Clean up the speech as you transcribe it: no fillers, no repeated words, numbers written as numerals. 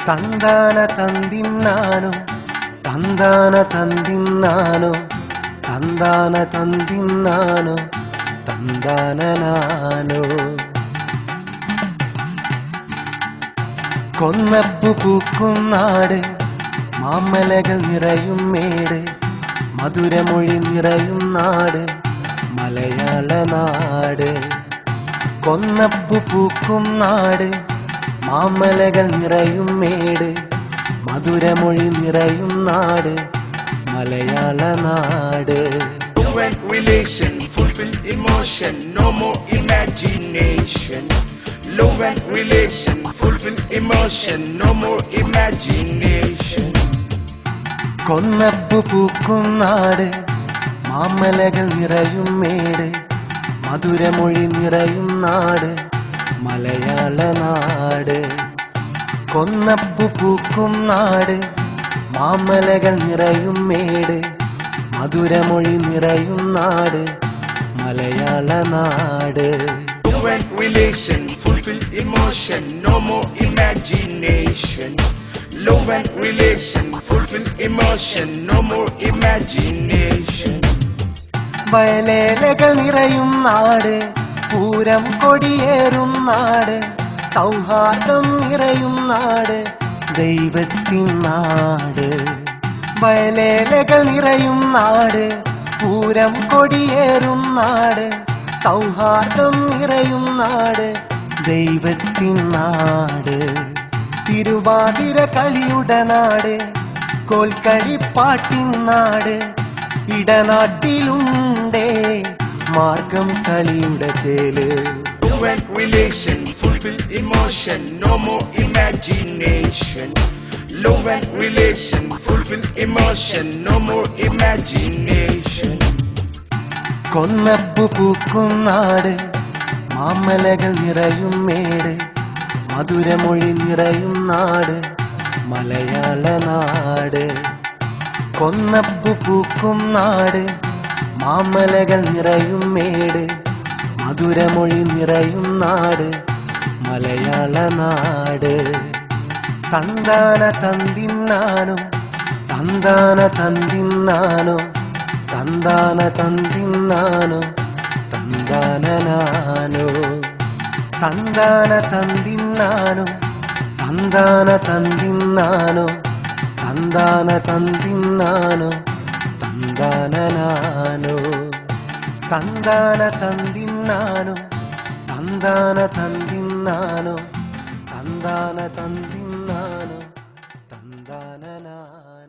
ತಂದಾನ ತಂದಿನ್ನಾನು ತಂದಾನ ತಂದಿನ್ನಾನು ತಂದಾನ ತಂದಿನ್ನಾನು ತಂದಾನ ನಾನು കൊന്നപ്പു പൂക്കും നാട് മാമലകൾ നിറയും മേട് മധുരമൊഴി നിറയും നാട് മലയാള നാട് കൊന്നപ്പു പൂക്കും നാട് മാമലകൾ നിറയും മേട് മധുരമൊഴി നിറയും നാട് മലയാള നാട് relation, fulfill emotion, no more imagination. Love and relation, fulfill emotion, no more imagination. കൊന്നപ്പു പൂക്കും നാട് മാമലകൾ നിറയും മേട് മധുരമൊഴി നിറയും നാട് മലയാള നാട് കൊന്നപ്പു പൂക്കും നാട് മാമലകൾ നിറയും മേട് മധുരമൊഴി നിറയും നാട് മലയാള നാട് Love and relation, fulfill emotion, no more imagination. Love and relation, fulfill emotion, no more imagination. വയലേലകൾ നിറയും നാട് പൂരം കൊടിയേറും നാട് സൗഹാർദ്ദം നിറയും നാട് ദൈവത്തിൻ നാട് വയലേലകൾ നിറയും നാട് പൂരം കൊടിയേറും നാട് സൗഹാർദ്ദം നിറയും നാട് ദൈവത്തിൻ നാട് തിരുവാതിര കളിയുടെ നാട് കോൽക്കളിപ്പാട്ടിൻ നാട് ഇടനാട്ടിലുണ്ടേ മാർഗം കളിയുടെ തേല് Love and relation, fulfill emotion, no more imagination. Love and relation, fulfill emotion, no more imagination. കൊന്നപ്പു പൂക്കും നാട് മാമലകൾ നിറയും മേട് മധുരമൊഴി നിറയും നാട് മലയാള നാട് കൊന്നപ്പു പൂക്കും നാട് മാമലകൾ നിറയും മേട് മധുരമൊഴി നിറയും നാട് മലയാള നാട് തന്താന തന്തിന്നാനോ തന്താന തന്തിന്നാനോ തന്താന തന്തിന്നാനോ തന്താന നാനോ തന്താന തന്തിന്നാനോ തന്താന തന്തിന്നാനോ തന്താന തന്തിന്നാനോ തന്താന നാനോ തന്താന തന്തിന്നാനോ തന്താന തന്തിന്നാനോ തന്താന തന്തിന്നാനോ തന്താന നാനോ